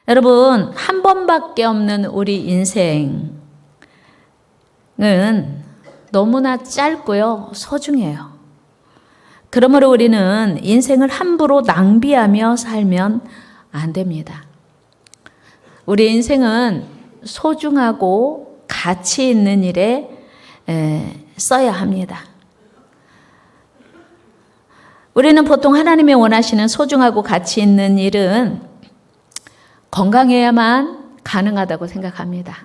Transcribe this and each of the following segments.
여러분, 한 번밖에 없는 우리 인생은 너무나 짧고요, 소중해요. 그러므로 우리는 인생을 함부로 낭비하며 살면 안 됩니다. 우리 인생은 소중하고 가치 있는 일에 써야 합니다. 우리는 보통 하나님이 원하시는 소중하고 가치 있는 일은 건강해야만 가능하다고 생각합니다.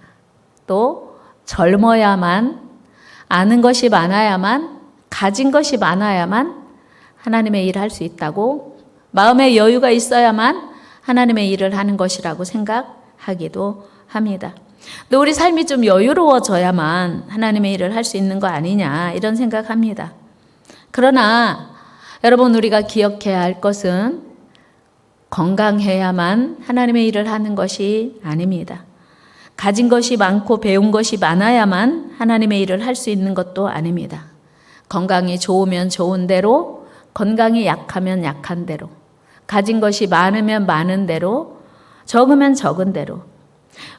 또 젊어야만, 아는 것이 많아야만, 가진 것이 많아야만 하나님의 일을 할 수 있다고, 마음의 여유가 있어야만 하나님의 일을 하는 것이라고 생각하기도 합니다. 또 우리 삶이 좀 여유로워져야만 하나님의 일을 할 수 있는 거 아니냐, 이런 생각합니다. 그러나 여러분, 우리가 기억해야 할 것은 건강해야만 하나님의 일을 하는 것이 아닙니다. 가진 것이 많고 배운 것이 많아야만 하나님의 일을 할 수 있는 것도 아닙니다. 건강이 좋으면 좋은 대로, 건강이 약하면 약한 대로, 가진 것이 많으면 많은 대로, 적으면 적은 대로,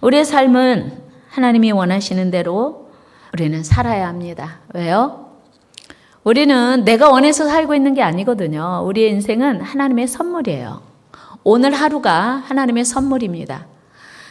우리의 삶은 하나님이 원하시는 대로 우리는 살아야 합니다. 왜요? 우리는 내가 원해서 살고 있는 게 아니거든요. 우리의 인생은 하나님의 선물이에요. 오늘 하루가 하나님의 선물입니다.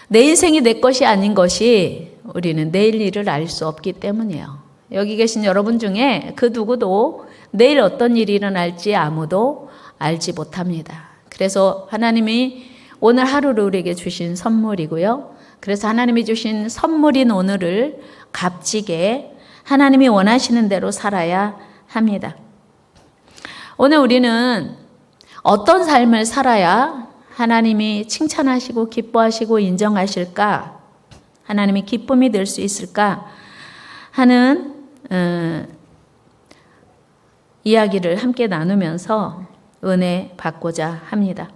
내 인생이 내 것이 아닌 것이 우리는 내일 일을 알 수 없기 때문이에요. 여기 계신 여러분 중에 그 누구도 내일 어떤 일이 일어날지 아무도 알지 못합니다. 그래서 하나님이 오늘 하루를 우리에게 주신 선물이고요. 그래서 하나님이 주신 선물인 오늘을 값지게 하나님이 원하시는 대로 살아야 합니다. 오늘 우리는 어떤 삶을 살아야 하나님이 칭찬하시고 기뻐하시고 인정하실까? 하나님이 기쁨이 될 수 있을까? 하는 이야기를 함께 나누면서 은혜 받고자 합니다.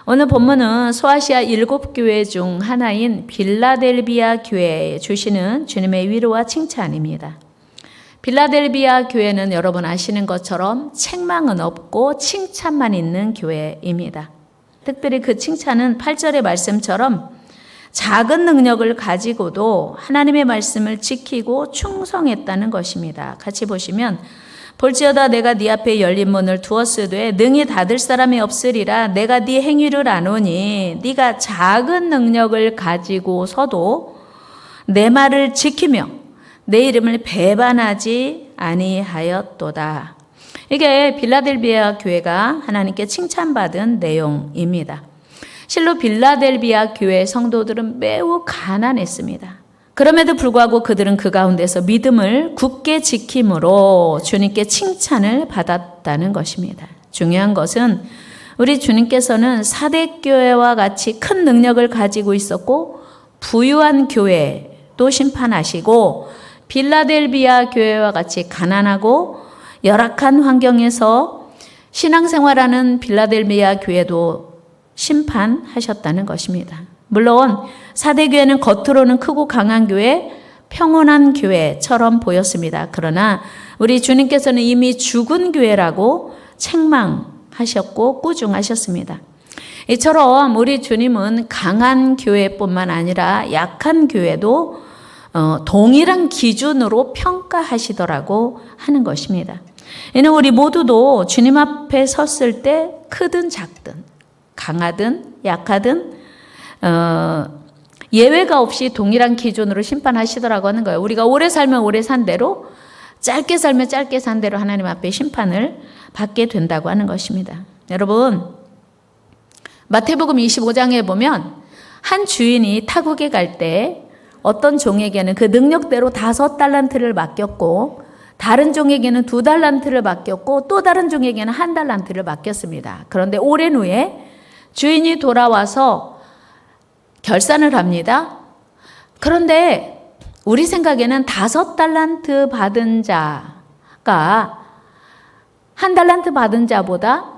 오늘 본문은 소아시아 7교회 중 하나인 빌라델비아 교회에 주시는 주님의 위로와 칭찬입니다. 빌라델비아 교회는 여러분 아시는 것처럼 책망은 없고 칭찬만 있는 교회입니다. 특별히 그 칭찬은 8절의 말씀처럼 작은 능력을 가지고도 하나님의 말씀을 지키고 충성했다는 것입니다. 같이 보시면 볼지어다 내가 네 앞에 열린 문을 두었으되 능히 닫을 사람이 없으리라. 내가 네 행위를 아노니 네가 작은 능력을 가지고서도 내 말을 지키며 내 이름을 배반하지 아니하였도다. 이게 빌라델비아 교회가 하나님께 칭찬받은 내용입니다. 실로 빌라델비아 교회 성도들은 매우 가난했습니다. 그럼에도 불구하고 그들은 그 가운데서 믿음을 굳게 지킴으로 주님께 칭찬을 받았다는 것입니다. 중요한 것은 우리 주님께서는 사대교회와 같이 큰 능력을 가지고 있었고 부유한 교회도 심판하시고 빌라델비아 교회와 같이 가난하고 열악한 환경에서 신앙생활하는 빌라델비아 교회도 심판하셨다는 것입니다. 물론 사대교회는 겉으로는 크고 강한 교회, 평온한 교회처럼 보였습니다. 그러나 우리 주님께서는 이미 죽은 교회라고 책망하셨고 꾸중하셨습니다. 이처럼 우리 주님은 강한 교회뿐만 아니라 약한 교회도 동일한 기준으로 평가하시더라고 하는 것입니다. 이는 우리 모두도 주님 앞에 섰을 때 크든 작든 강하든 약하든 예외가 없이 동일한 기준으로 심판하시더라고 하는 거예요. 우리가 오래 살면 오래 산 대로, 짧게 살면 짧게 산 대로 하나님 앞에 심판을 받게 된다고 하는 것입니다. 여러분, 마태복음 25장에 보면 한 주인이 타국에 갈 때 어떤 종에게는 그 능력대로 5달란트를 맡겼고 다른 종에게는 2달란트를 맡겼고 또 다른 종에게는 1달란트를 맡겼습니다. 그런데 오랜 후에 주인이 돌아와서 결산을 합니다. 그런데 우리 생각에는 5달란트 받은 자가 1달란트 받은 자보다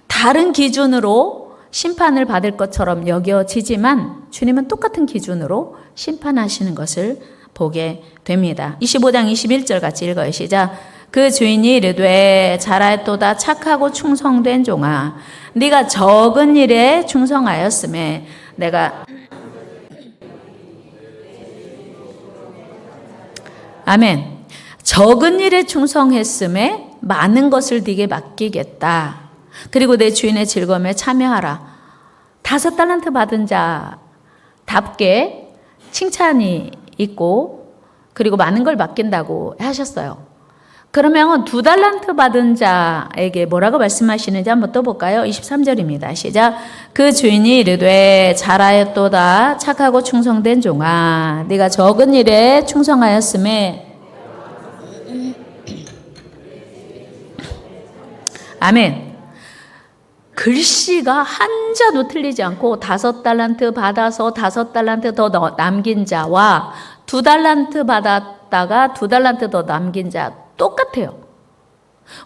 다른 기준으로 심판을 받을 것처럼 여겨지지만 주님은 똑같은 기준으로 심판하시는 것을 보게 됩니다. 25장 21절 같이 읽어요. 시작. 그 주인이 이르되 잘하였도다 착하고 충성된 종아, 네가 적은 일에 충성하였음에 내가 아멘. 적은 일에 충성했음에 많은 것을 네게 맡기겠다. 그리고 내 주인의 즐거움에 참여하라. 5달란트 받은 자답게 칭찬이 있고 그리고 많은 걸 맡긴다고 하셨어요. 그러면 2달란트 받은 자에게 뭐라고 말씀하시는지 한번 또 볼까요? 23절입니다. 시작. 그 주인이 이르되 잘하였도다 착하고 충성된 종아 네가 적은 일에 충성하였음에 아멘. 글씨가 한자도 틀리지 않고 5달란트 받아서 5달란트 더 남긴 자와 2달란트 받았다가 2달란트 더 남긴 자 똑같아요.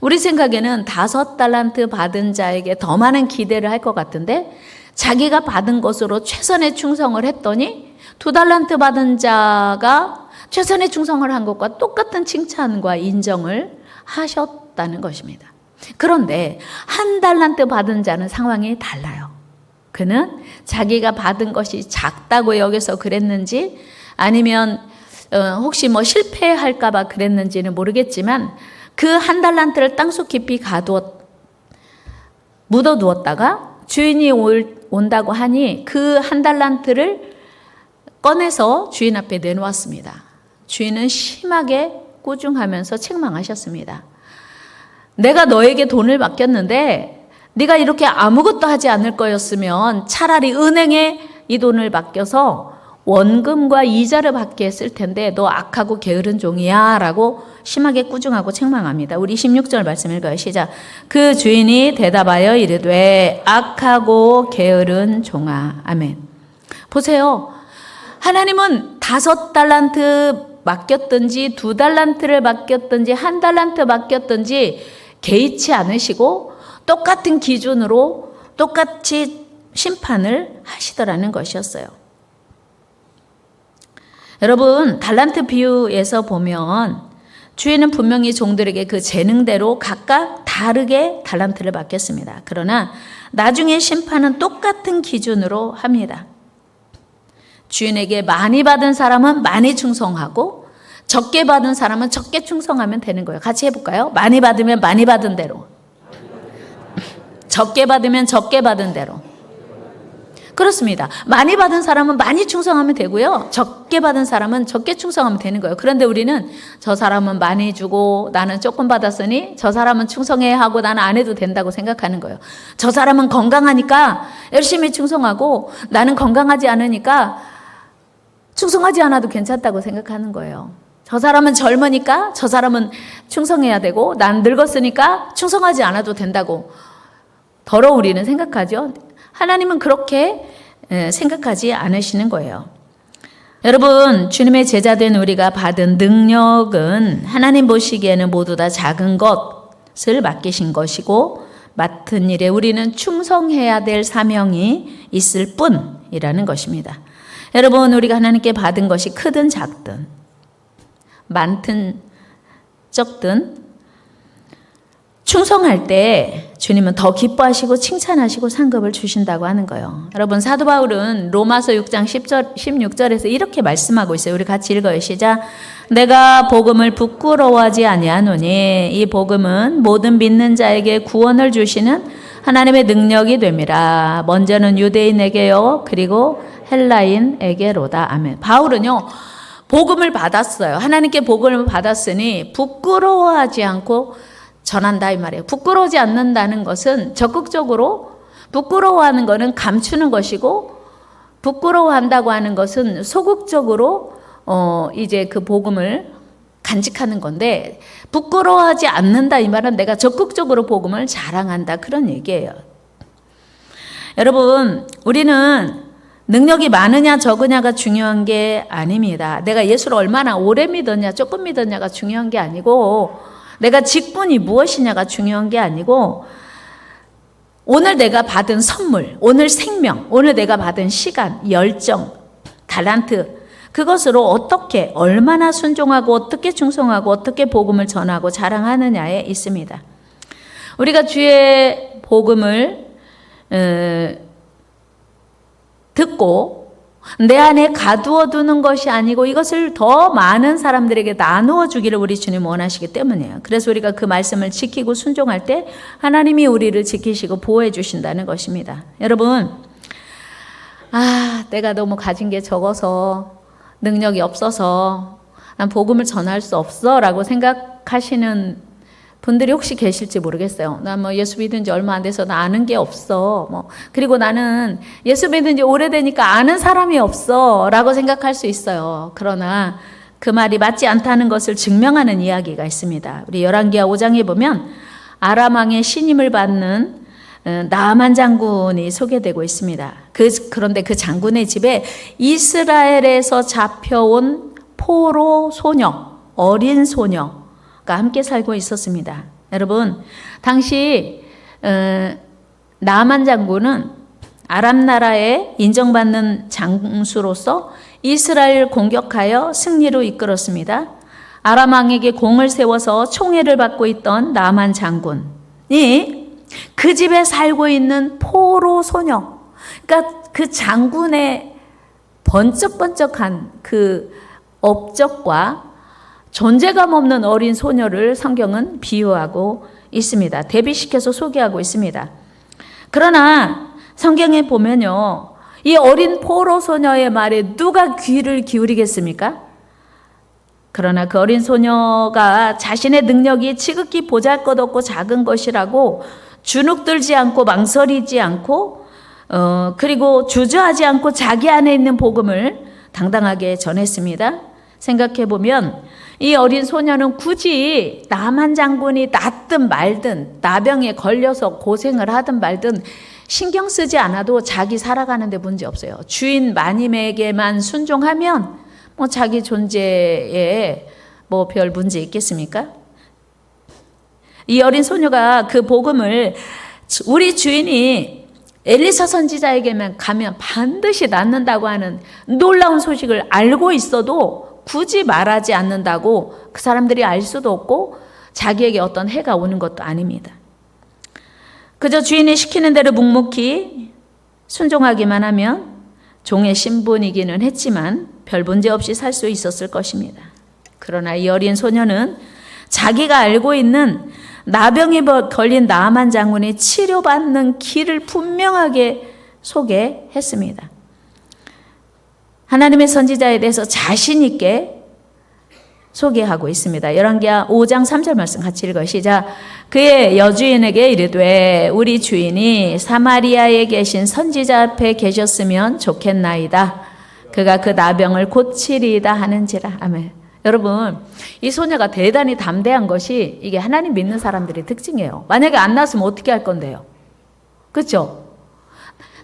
우리 생각에는 5달란트 받은 자에게 더 많은 기대를 할 것 같은데 자기가 받은 것으로 최선의 충성을 했더니 2달란트 받은 자가 최선의 충성을 한 것과 똑같은 칭찬과 인정을 하셨다는 것입니다. 그런데 1달란트 받은 자는 상황이 달라요. 그는 자기가 받은 것이 작다고 여겨서 그랬는지 아니면 혹시 실패할까 봐 그랬는지는 모르겠지만 그 1달란트를 땅속 깊이 묻어두었다가 주인이 온다고 하니 그 1달란트를 꺼내서 주인 앞에 내놓았습니다. 주인은 심하게 꾸중하면서 책망하셨습니다. 내가 너에게 돈을 맡겼는데 네가 이렇게 아무것도 하지 않을 거였으면 차라리 은행에 이 돈을 맡겨서 원금과 이자를 받게 했을 텐데 너 악하고 게으른 종이야 라고 심하게 꾸중하고 책망합니다. 우리 16절 말씀 읽어요. 시작. 그 주인이 대답하여 이르되 악하고 게으른 종아. 아멘. 보세요. 하나님은 5달란트 맡겼든지 2달란트를 맡겼든지 1달란트 맡겼든지 개의치 않으시고 똑같은 기준으로 똑같이 심판을 하시더라는 것이었어요. 여러분, 달란트 비유에서 보면 주인은 분명히 종들에게 그 재능대로 각각 다르게 달란트를 맡겼습니다. 그러나 나중에 심판은 똑같은 기준으로 합니다. 주인에게 많이 받은 사람은 많이 충성하고 적게 받은 사람은 적게 충성하면 되는 거예요. 같이 해볼까요? 많이 받으면 많이 받은 대로, 적게 받으면 적게 받은 대로. 그렇습니다. 많이 받은 사람은 많이 충성하면 되고요. 적게 받은 사람은 적게 충성하면 되는 거예요. 그런데 우리는 저 사람은 많이 주고 나는 조금 받았으니 저 사람은 충성해야 하고 나는 안 해도 된다고 생각하는 거예요. 저 사람은 건강하니까 열심히 충성하고 나는 건강하지 않으니까 충성하지 않아도 괜찮다고 생각하는 거예요. 저 사람은 젊으니까 저 사람은 충성해야 되고 난 늙었으니까 충성하지 않아도 된다고 우리는 생각하죠. 하나님은 그렇게 생각하지 않으시는 거예요. 여러분, 주님의 제자된 우리가 받은 능력은 하나님 보시기에는 모두 다 작은 것을 맡기신 것이고 맡은 일에 우리는 충성해야 될 사명이 있을 뿐이라는 것입니다. 여러분, 우리가 하나님께 받은 것이 크든 작든 많든 적든 충성할 때 주님은 더 기뻐하시고 칭찬하시고 상급을 주신다고 하는 거예요. 여러분, 사도 바울은 로마서 6장 16절에서 이렇게 말씀하고 있어요. 우리 같이 읽어요. 시작. 내가 복음을 부끄러워하지 아니하노니 이 복음은 모든 믿는 자에게 구원을 주시는 하나님의 능력이 됨이라. 먼저는 유대인에게요 그리고 헬라인에게로다. 아멘. 바울은요 복음을 받았어요. 하나님께 복음을 받았으니 부끄러워하지 않고 전한다 이 말이에요. 부끄러워하지 않는다는 것은 적극적으로, 부끄러워하는 것은 감추는 것이고 부끄러워한다고 하는 것은 소극적으로 이제 그 복음을 간직하는 건데, 부끄러워하지 않는다 이 말은 내가 적극적으로 복음을 자랑한다 그런 얘기예요. 여러분, 우리는 능력이 많으냐 적으냐가 중요한 게 아닙니다. 내가 예수를 얼마나 오래 믿었냐 조금 믿었냐가 중요한 게 아니고, 내가 직분이 무엇이냐가 중요한 게 아니고, 오늘 내가 받은 선물, 오늘 생명, 오늘 내가 받은 시간, 열정, 달란트, 그것으로 어떻게, 얼마나 순종하고 어떻게 충성하고 어떻게 복음을 전하고 자랑하느냐에 있습니다. 우리가 주의 복음을 듣고 내 안에 가두어 두는 것이 아니고 이것을 더 많은 사람들에게 나누어 주기를 우리 주님 원하시기 때문이에요. 그래서 우리가 그 말씀을 지키고 순종할 때 하나님이 우리를 지키시고 보호해 주신다는 것입니다. 여러분, 내가 너무 가진 게 적어서 능력이 없어서 난 복음을 전할 수 없어 라고 생각하시는 분들이 혹시 계실지 모르겠어요. 난 뭐 예수 믿은 지 얼마 안 돼서 나 아는 게 없어. 그리고 나는 예수 믿은 지 오래되니까 아는 사람이 없어 라고 생각할 수 있어요. 그러나 그 말이 맞지 않다는 것을 증명하는 이야기가 있습니다. 우리 열왕기하 5장에 보면 아람 왕의 신임을 받는 나아만 장군이 소개되고 있습니다. 그런데 그 장군의 집에 이스라엘에서 잡혀온 포로 소녀, 어린 소녀가 함께 살고 있었습니다. 여러분, 당시 나아만 장군은 아람 나라에 인정받는 장수로서 이스라엘을 공격하여 승리로 이끌었습니다. 아람 왕에게 공을 세워서 총애를 받고 있던 나아만 장군이 그 집에 살고 있는 포로 소녀, 그러니까 그 장군의 번쩍번쩍한 그 업적과 존재감 없는 어린 소녀를 성경은 비유하고 있습니다. 대비시켜서 소개하고 있습니다. 그러나 성경에 보면요, 이 어린 포로 소녀의 말에 누가 귀를 기울이겠습니까? 그러나 그 어린 소녀가 자신의 능력이 지극히 보잘것없고 작은 것이라고 주눅들지 않고 망설이지 않고 그리고 주저하지 않고 자기 안에 있는 복음을 당당하게 전했습니다. 생각해 보면 이 어린 소녀는 굳이 나만 장군이 낫든 말든 나병에 걸려서 고생을 하든 말든 신경 쓰지 않아도 자기 살아가는 데 문제 없어요. 주인 마님에게만 순종하면 자기 존재에 별 문제 있겠습니까? 이 어린 소녀가 그 복음을 우리 주인이 엘리사 선지자에게만 가면 반드시 낫는다고 하는 놀라운 소식을 알고 있어도 굳이 말하지 않는다고 그 사람들이 알 수도 없고 자기에게 어떤 해가 오는 것도 아닙니다. 그저 주인이 시키는 대로 묵묵히 순종하기만 하면 종의 신분이기는 했지만 별 문제 없이 살 수 있었을 것입니다. 그러나 이 어린 소녀는 자기가 알고 있는 나병에 걸린 나아만 장군이 치료받는 길을 분명하게 소개했습니다. 하나님의 선지자에 대해서 자신 있게 소개하고 있습니다. 열왕기하 5장 3절 말씀 같이 읽어요. 시작. 그의 여주인에게 이르되 우리 주인이 사마리아에 계신 선지자 앞에 계셨으면 좋겠나이다. 그가 그 나병을 고치리이다 하는지라. 아멘. 여러분, 이 소녀가 대단히 담대한 것이 이게 하나님 믿는 사람들의 특징이에요. 만약에 안 났으면 어떻게 할 건데요? 그렇죠?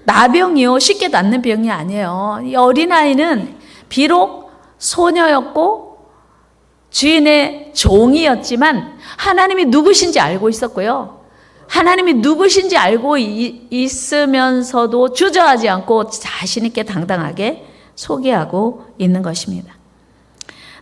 나병이요, 쉽게 낫는 병이 아니에요. 이 어린아이는 비록 소녀였고 주인의 종이었지만 하나님이 누구신지 알고 있었고요. 하나님이 누구신지 알고 있으면서도 주저하지 않고 자신 있게 당당하게 소개하고 있는 것입니다.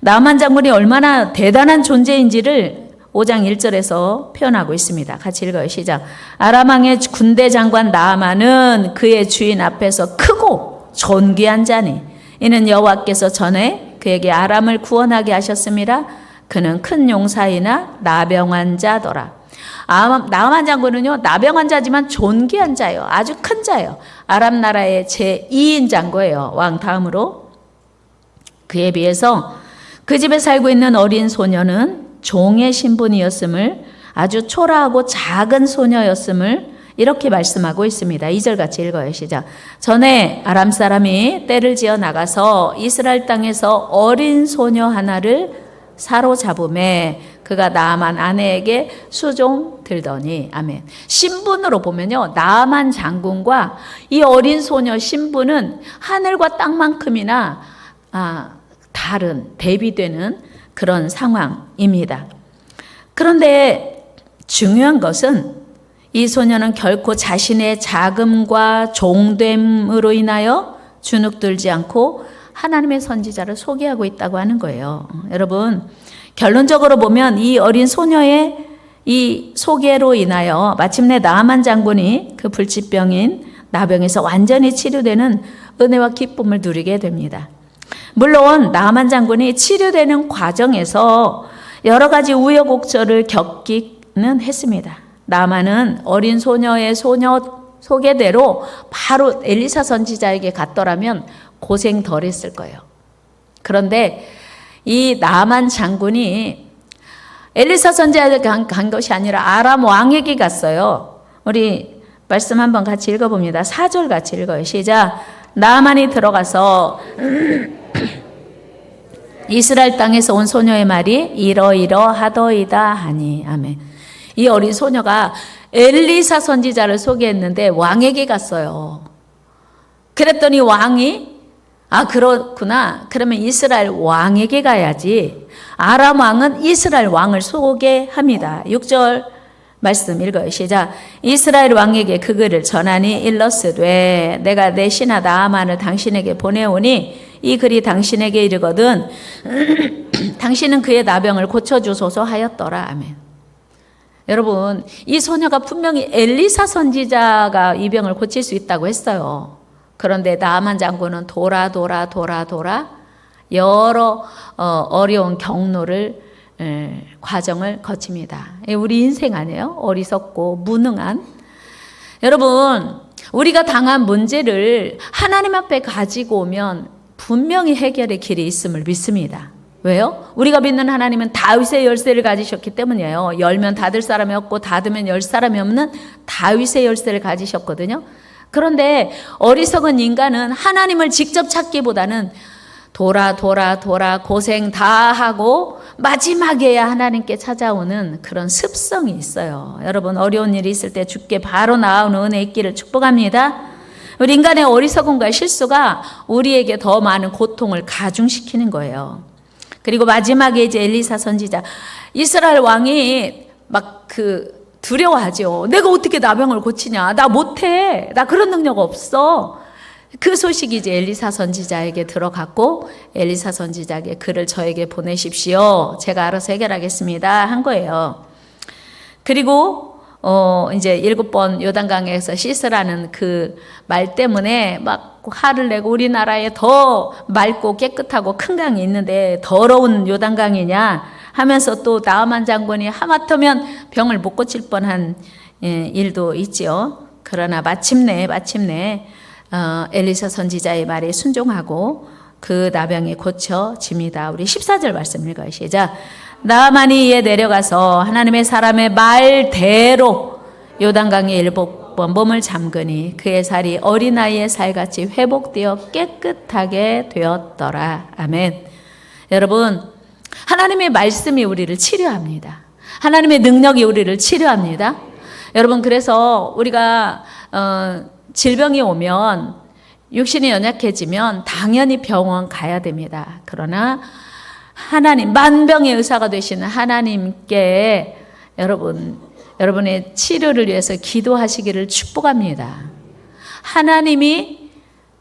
나아만 장군이 얼마나 대단한 존재인지를 5장 1절에서 표현하고 있습니다. 같이 읽어요. 시작. 아람 왕의 군대 장관 나아만은 그의 주인 앞에서 크고 존귀한 자니 이는 여호와께서 전에 그에게 아람을 구원하게 하셨음이라. 그는 큰 용사이나 나병 환자더라. 나아만 장군은요, 나병 환자지만 존귀한 자예요. 아주 큰 자예요. 아람 나라의 제2인 장군이에요. 왕 다음으로. 그에 비해서 그 집에 살고 있는 어린 소녀는 종의 신분이었음을, 아주 초라하고 작은 소녀였음을 이렇게 말씀하고 있습니다. 2절 같이 읽어요. 시작. 전에 아람 사람이 떼를 지어 나가서 이스라엘 땅에서 어린 소녀 하나를 사로잡음에 그가 나아만 아내에게 수종 들더니. 아멘. 신분으로 보면요, 나아만 장군과 이 어린 소녀 신분은 하늘과 땅만큼이나 다른, 대비되는 그런 상황입니다. 그런데 중요한 것은 이 소녀는 결코 자신의 자금과 종됨으로 인하여 주눅들지 않고 하나님의 선지자를 소개하고 있다고 하는 거예요. 여러분, 결론적으로 보면 이 어린 소녀의 이 소개로 인하여 마침내 나아만 장군이 그 불치병인 나병에서 완전히 치료되는 은혜와 기쁨을 누리게 됩니다. 물론 나만 장군이 치료되는 과정에서 여러 가지 우여곡절을 겪기는 했습니다. 나만은 어린 소녀의 소개대로 바로 엘리사 선지자에게 갔더라면 고생 덜 했을 거예요. 그런데 이 나만 장군이 엘리사 선지자에게 간 것이 아니라 아람 왕에게 갔어요. 우리 말씀 한번 같이 읽어봅니다. 4절 같이 읽어요. 시작. 나만이 들어가서 이스라엘 땅에서 온 소녀의 말이 이러이러하더이다 하니. 아멘. 이 어린 소녀가 엘리사 선지자를 소개했는데 왕에게 갔어요. 그랬더니 왕이 그렇구나. 그러면 이스라엘 왕에게 가야지. 아람 왕은 이스라엘 왕을 소개합니다. 6절 말씀 읽어요. 시작. 이스라엘 왕에게 그 글을 전하니 일러스되 내가 내 신하 나아만을 당신에게 보내오니 이 글이 당신에게 이르거든 당신은 그의 나병을 고쳐주소서 하였더라. 아멘. 여러분, 이 소녀가 분명히 엘리사 선지자가 이 병을 고칠 수 있다고 했어요. 그런데 나아만 장군은 돌아 여러 어려운 경로를 과정을 거칩니다. 우리 인생 아니에요? 어리석고 무능한. 여러분, 우리가 당한 문제를 하나님 앞에 가지고 오면 분명히 해결의 길이 있음을 믿습니다. 왜요? 우리가 믿는 하나님은 다윗의 열쇠를 가지셨기 때문이에요. 열면 닫을 사람이 없고 닫으면 열 사람이 없는 다윗의 열쇠를 가지셨거든요. 그런데 어리석은 인간은 하나님을 직접 찾기보다는 돌아 고생 다 하고 마지막에야 하나님께 찾아오는 그런 습성이 있어요. 여러분, 어려운 일이 있을 때 주께 바로 나아오는 은혜 있기를 축복합니다. 우리 인간의 어리석음과 실수가 우리에게 더 많은 고통을 가중시키는 거예요. 그리고 마지막에 이제 엘리사 선지자, 이스라엘 왕이 막 두려워하죠. 내가 어떻게 나병을 고치냐? 나 못해. 나 그런 능력 없어. 그 소식이 이제 엘리사 선지자에게 들어갔고, 엘리사 선지자에게 글을 저에게 보내십시오. 제가 알아서 해결하겠습니다. 한 거예요. 그리고 이제 7번 요단강에서 씻으라는 그 말 때문에 막 화를 내고, 우리나라에 더 맑고 깨끗하고 큰 강이 있는데 더러운 요단강이냐 하면서 또 나아만 장군이 하마터면 병을 못 고칠 뻔한 일도 있지요. 그러나 마침내 엘리사 선지자의 말에 순종하고 그 나병이 고쳐집니다. 우리 14절 말씀 읽어요. 시작. 나아만이 이에 내려가서 하나님의 사람의 말대로 요단강에 7번 몸을 잠그니 그의 살이 어린아이의 살같이 회복되어 깨끗하게 되었더라. 아멘. 여러분, 하나님의 말씀이 우리를 치료합니다. 하나님의 능력이 우리를 치료합니다. 여러분, 그래서 우리가 질병이 오면, 육신이 연약해지면 당연히 병원 가야 됩니다. 그러나 하나님, 만병의 의사가 되시는 하나님께 여러분의 치료를 위해서 기도하시기를 축복합니다. 하나님이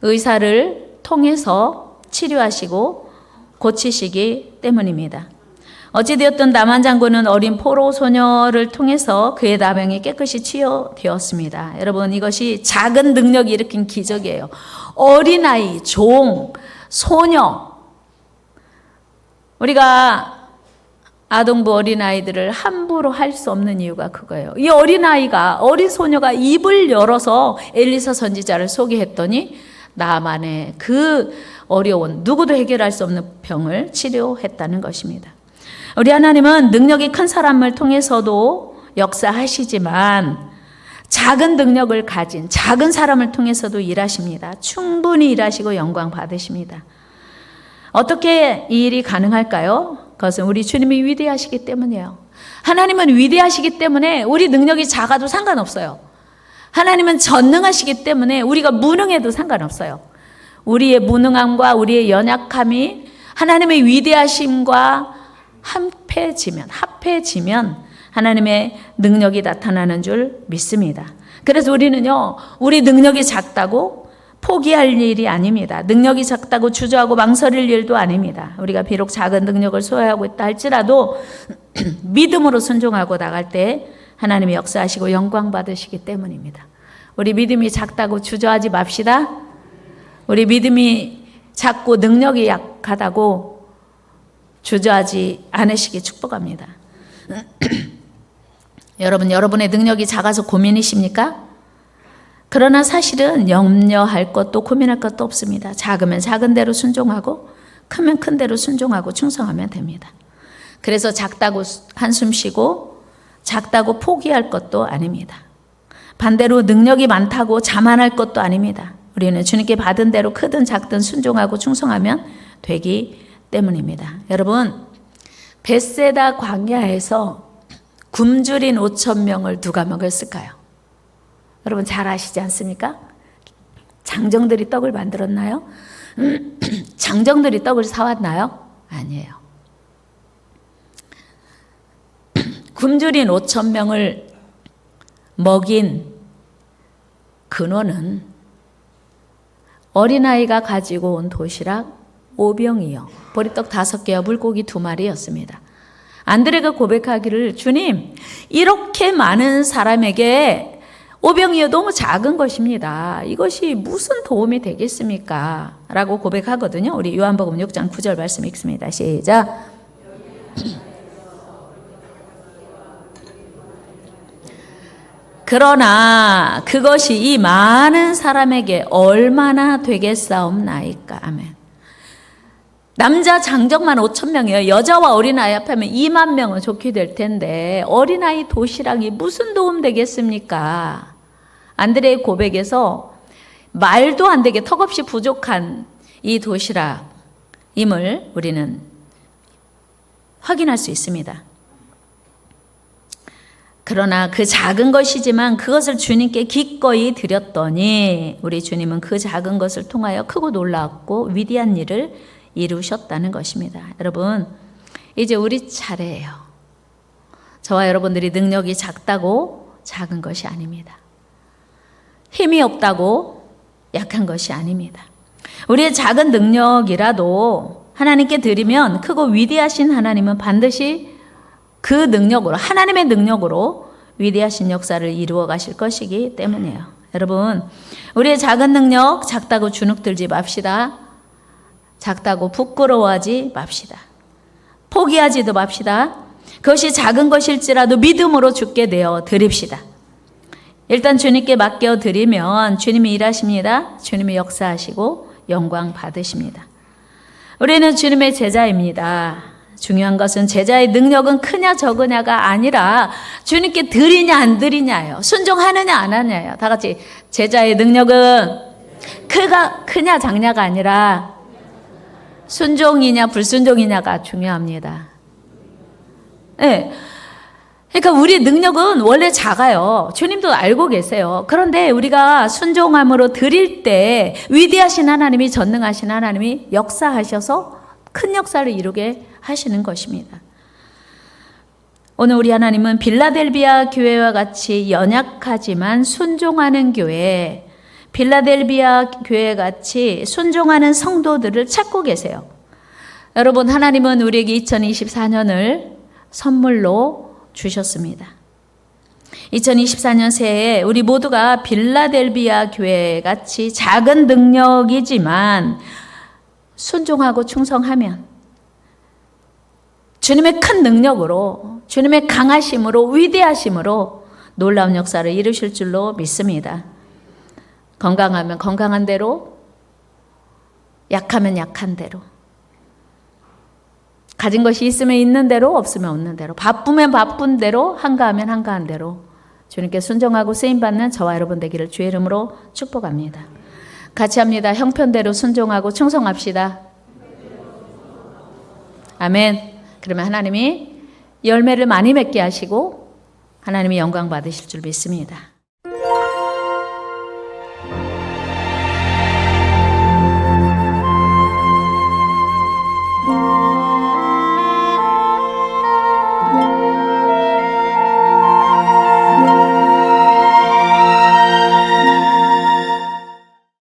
의사를 통해서 치료하시고 고치시기 때문입니다. 어찌되었든 나만 장군은 어린 포로 소녀를 통해서 그의 나병이 깨끗이 치유되었습니다. 여러분, 이것이 작은 능력이 일으킨 기적이에요. 어린아이, 종, 소녀. 우리가 아동부 어린아이들을 함부로 할 수 없는 이유가 그거예요. 이 어린 소녀가 입을 열어서 엘리사 선지자를 소개했더니 나만의 그 어려운, 누구도 해결할 수 없는 병을 치료했다는 것입니다. 우리 하나님은 능력이 큰 사람을 통해서도 역사하시지만 작은 능력을 가진 작은 사람을 통해서도 일하십니다. 충분히 일하시고 영광 받으십니다. 어떻게 이 일이 가능할까요? 그것은 우리 주님이 위대하시기 때문이에요. 하나님은 위대하시기 때문에 우리 능력이 작아도 상관없어요. 하나님은 전능하시기 때문에 우리가 무능해도 상관없어요. 우리의 무능함과 우리의 연약함이 하나님의 위대하심과 합해지면 하나님의 능력이 나타나는 줄 믿습니다. 그래서 우리는요, 우리 능력이 작다고 포기할 일이 아닙니다. 능력이 작다고 주저하고 망설일 일도 아닙니다. 우리가 비록 작은 능력을 소유하고 있다 할지라도 믿음으로 순종하고 나갈 때 하나님이 역사하시고 영광 받으시기 때문입니다. 우리 믿음이 작다고 주저하지 맙시다. 우리 믿음이 작고 능력이 약하다고 주저하지 않으시기 축복합니다. 여러분, 여러분의 능력이 작아서 고민이십니까? 그러나 사실은 염려할 것도 고민할 것도 없습니다. 작으면 작은 대로 순종하고 크면 큰 대로 순종하고 충성하면 됩니다. 그래서 작다고 한숨 쉬고 작다고 포기할 것도 아닙니다. 반대로 능력이 많다고 자만할 것도 아닙니다. 우리는 주님께 받은 대로 크든 작든 순종하고 충성하면 되기 때문입니다. 여러분, 벳세다 광야에서 굶주린 5,000명을 누가 먹였을까요? 여러분 잘 아시지 않습니까? 장정들이 떡을 만들었나요? 장정들이 떡을 사왔나요? 아니에요. 굶주린 5,000명을 먹인 근원은 어린아이가 가지고 온 도시락 5병이요, 보리떡 5개와 물고기 2마리였습니다. 안드레가 고백하기를, 주님, 이렇게 많은 사람에게 5병이요 너무 작은 것입니다. 이것이 무슨 도움이 되겠습니까? 라고 고백하거든요. 우리 요한복음 6장 9절 말씀 읽습니다. 시작. 그러나 그것이 이 많은 사람에게 얼마나 되겠사옵나이까. 아멘. 남자 장정만 5,000명이에요. 여자와 어린아이 합하면 2만 명은 좋게 될 텐데 어린아이 도시락이 무슨 도움 되겠습니까? 안드레의 고백에서 말도 안 되게 턱없이 부족한 이 도시락임을 우리는 확인할 수 있습니다. 그러나 그 작은 것이지만 그것을 주님께 기꺼이 드렸더니 우리 주님은 그 작은 것을 통하여 크고 놀랍고 위대한 일을 이루셨다는 것입니다. 여러분, 이제 우리 차례예요. 저와 여러분들이 능력이 작다고 작은 것이 아닙니다. 힘이 없다고 약한 것이 아닙니다. 우리의 작은 능력이라도 하나님께 드리면 크고 위대하신 하나님은 반드시 그 능력으로, 하나님의 능력으로 위대하신 역사를 이루어 가실 것이기 때문이에요. 여러분, 우리의 작은 능력 작다고 주눅들지 맙시다. 작다고 부끄러워하지 맙시다. 포기하지도 맙시다. 그것이 작은 것일지라도 믿음으로 주께 내어 드립시다. 일단 주님께 맡겨 드리면 주님이 일하십니다. 주님이 역사하시고 영광 받으십니다. 우리는 주님의 제자입니다. 중요한 것은 제자의 능력은 크냐 적으냐가 아니라 주님께 드리냐 안 드리냐예요. 순종하느냐 안 하냐예요. 다 같이, 제자의 능력은 크냐 작냐가 아니라 순종이냐 불순종이냐가 중요합니다. 네. 그러니까 우리 능력은 원래 작아요. 주님도 알고 계세요. 그런데 우리가 순종함으로 드릴 때 위대하신 하나님이, 전능하신 하나님이 역사하셔서 큰 역사를 이루게 하시는 것입니다. 오늘 우리 하나님은 빌라델비아 교회와 같이 연약하지만 순종하는 교회, 빌라델비아 교회 같이 순종하는 성도들을 찾고 계세요. 여러분, 하나님은 우리에게 2024년을 선물로 주셨습니다. 2024년 새해에 우리 모두가 빌라델비아 교회 같이 작은 능력이지만 순종하고 충성하면 주님의 큰 능력으로, 주님의 강하심으로, 위대하심으로 놀라운 역사를 이루실 줄로 믿습니다. 건강하면 건강한 대로, 약하면 약한 대로, 가진 것이 있으면 있는 대로, 없으면 없는 대로, 바쁘면 바쁜 대로, 한가하면 한가한 대로 주님께 순종하고 쓰임받는 저와 여러분 되기를 주의 이름으로 축복합니다. 같이 합니다. 형편대로 순종하고 충성합시다. 아멘. 그러면 하나님이 열매를 많이 맺게 하시고 하나님이 영광 받으실 줄 믿습니다.